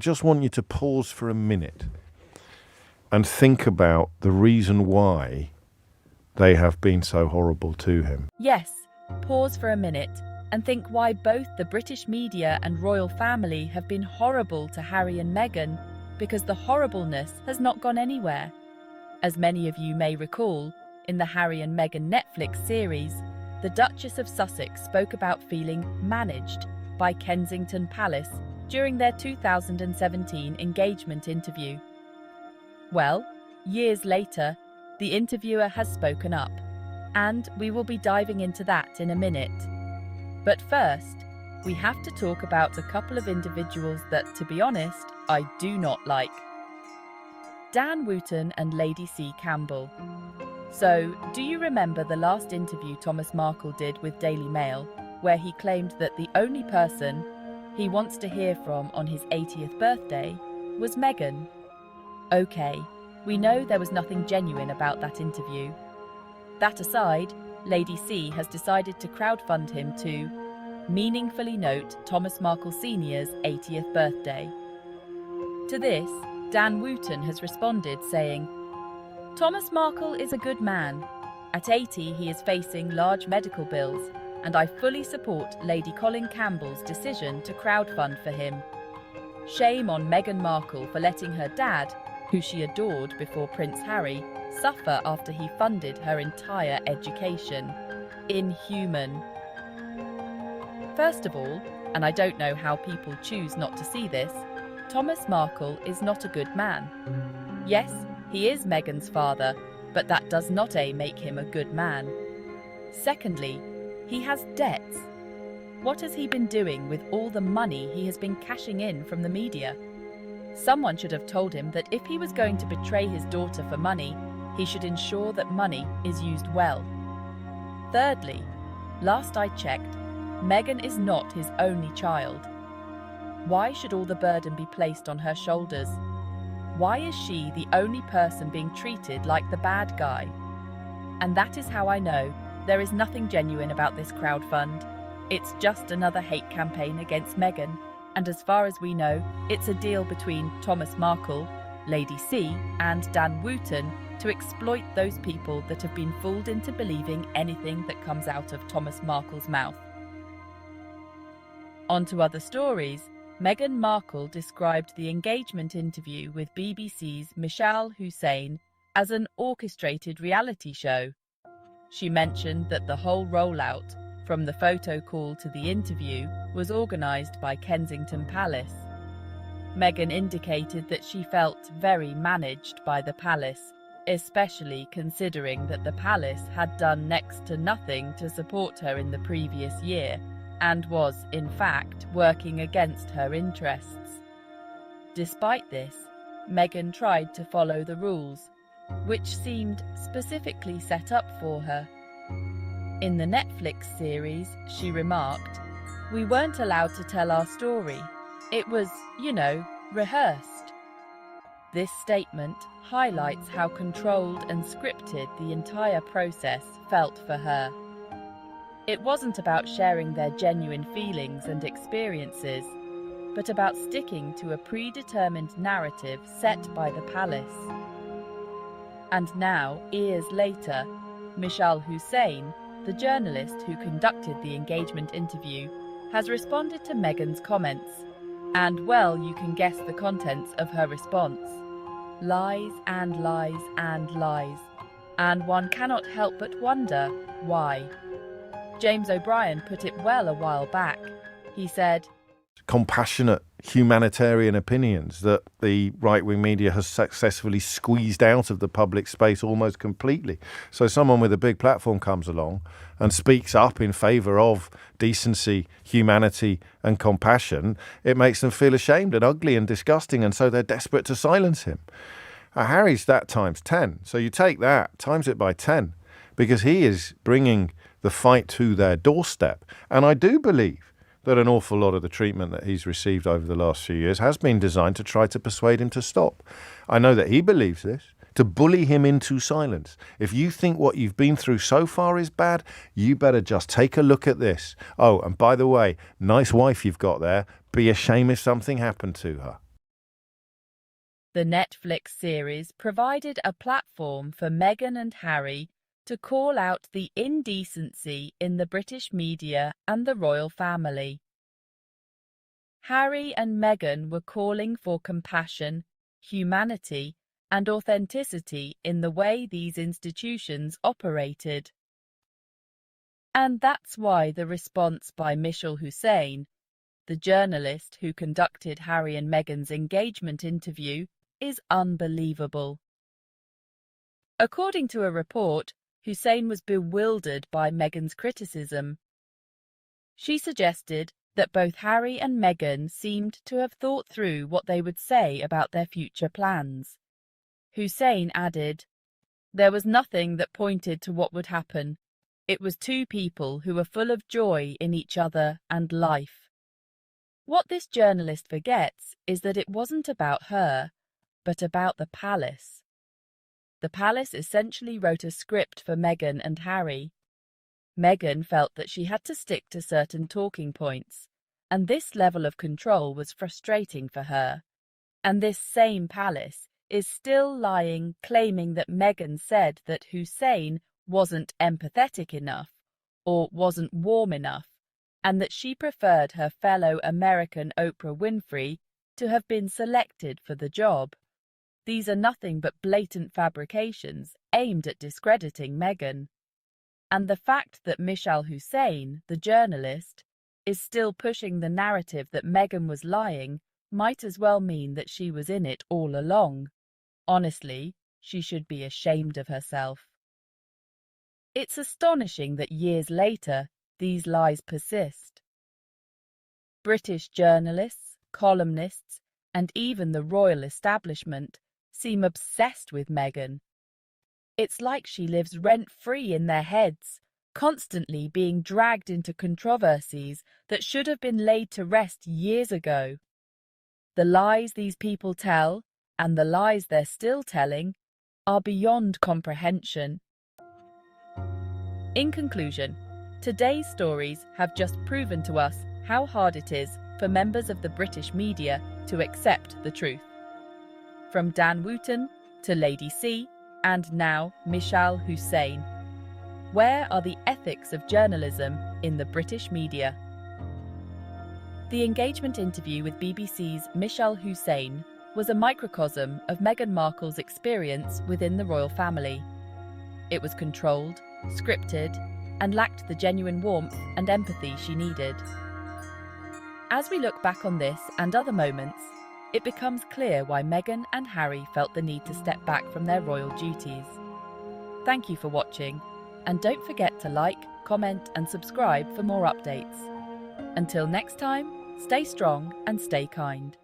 just want you to pause for a minute and think about the reason why they have been so horrible to him. Yes, pause for a minute and think why both the British media and royal family have been horrible to Harry and Meghan, because the horribleness has not gone anywhere. As many of you may recall, in the Harry and Meghan Netflix series, the Duchess of Sussex spoke about feeling managed by Kensington Palace during their 2017 engagement interview. Well, years later, the interviewer has spoken up, and we will be diving into that in a minute. But first, we have to talk about a couple of individuals that, to be honest, I do not like. Dan Wooton and Lady C Campbell. So, do you remember the last interview Thomas Markle did with Daily Mail, where he claimed that the only person he wants to hear from on his 80th birthday was Meghan? Okay, we know there was nothing genuine about that interview. That aside, Lady C has decided to crowdfund him to meaningfully note Thomas Markle Sr.'s 80th birthday. To this, Dan Wooton has responded saying, "Thomas Markle is a good man. At 80, he is facing large medical bills, and I fully support Lady Colin Campbell's decision to crowdfund for him. Shame on Meghan Markle for letting her dad, who she adored before Prince Harry, suffer after he funded her entire education. Inhuman." First of all, and I don't know how people choose not to see this, Thomas Markle is not a good man. Yes, he is Meghan's father, but that does not make him a good man. Secondly, he has debts. What has he been doing with all the money he has been cashing in from the media? Someone should have told him that if he was going to betray his daughter for money, he should ensure that money is used well. Thirdly, last I checked, Meghan is not his only child. Why should all the burden be placed on her shoulders? Why is she the only person being treated like the bad guy? And that is how I know there is nothing genuine about this crowdfund. It's just another hate campaign against Meghan, and as far as we know, it's a deal between Thomas Markle, Lady C, and Dan Wooton to exploit those people that have been fooled into believing anything that comes out of Thomas Markle's mouth. On to other stories. Meghan Markle described the engagement interview with BBC's Michelle Hussein as an orchestrated reality show. She mentioned that the whole rollout, from the photo call to the interview, was organised by Kensington Palace. Meghan indicated that she felt very managed by the palace, especially considering that the palace had done next to nothing to support her in the previous year, and was, in fact, working against her interests. Despite this, Meghan tried to follow the rules, which seemed specifically set up for her. In the Netflix series, she remarked, "We weren't allowed to tell our story. It was, rehearsed." This statement highlights how controlled and scripted the entire process felt for her. It wasn't about sharing their genuine feelings and experiences, but about sticking to a predetermined narrative set by the palace. And now, years later, Michelle Hussein, the journalist who conducted the engagement interview, has responded to Meghan's comments. And well, you can guess the contents of her response. Lies and lies and lies. And one cannot help but wonder why. James O'Brien put it well a while back. He said, Compassionate humanitarian opinions that the right-wing media has successfully squeezed out of the public space almost completely. So someone with a big platform comes along and speaks up in favour of decency, humanity and compassion. It makes them feel ashamed and ugly and disgusting, and so they're desperate to silence him. Harry's that times 10. So you take that, times it by 10, because he is bringing the fight to their doorstep. And I do believe that an awful lot of the treatment that he's received over the last few years has been designed to try to persuade him to stop. I know that he believes this, to bully him into silence. If you think what you've been through so far is bad, you better just take a look at this. Oh, and by the way, nice wife you've got there. Be a shame if something happened to her. The Netflix series provided a platform for Meghan and Harry to call out the indecency in the British media and the royal family. Harry and Meghan were calling for compassion, humanity, and authenticity in the way these institutions operated. And that's why the response by Mishal Hussain, the journalist who conducted Harry and Meghan's engagement interview, is unbelievable. According to a report, Hussain was bewildered by Meghan's criticism. She suggested that both Harry and Meghan seemed to have thought through what they would say about their future plans. Hussain added, "There was nothing that pointed to what would happen. It was two people who were full of joy in each other and life." What this journalist forgets is that it wasn't about her, but about the palace. The palace essentially wrote a script for Meghan and Harry. Meghan felt that she had to stick to certain talking points, and this level of control was frustrating for her. And this same palace is still lying, claiming that Meghan said that Hussain wasn't empathetic enough or wasn't warm enough, and that she preferred her fellow American Oprah Winfrey to have been selected for the job. These are nothing but blatant fabrications aimed at discrediting Meghan. And the fact that Mishal Hussain, the journalist, is still pushing the narrative that Meghan was lying might as well mean that she was in it all along. Honestly, she should be ashamed of herself. It's astonishing that years later, these lies persist. British journalists, columnists, and even the royal establishment seem obsessed with Meghan. It's like she lives rent-free in their heads, constantly being dragged into controversies that should have been laid to rest years ago. The lies these people tell, and the lies they're still telling, are beyond comprehension. In conclusion, today's stories have just proven to us how hard it is for members of the British media to accept the truth. From Dan Wooton to Lady C, and now Mishal Hussain. Where are the ethics of journalism in the British media? The engagement interview with BBC's Mishal Hussain was a microcosm of Meghan Markle's experience within the royal family. It was controlled, scripted, and lacked the genuine warmth and empathy she needed. As we look back on this and other moments, it becomes clear why Meghan and Harry felt the need to step back from their royal duties. Thank you for watching, and don't forget to like, comment, and subscribe for more updates. Until next time, stay strong and stay kind.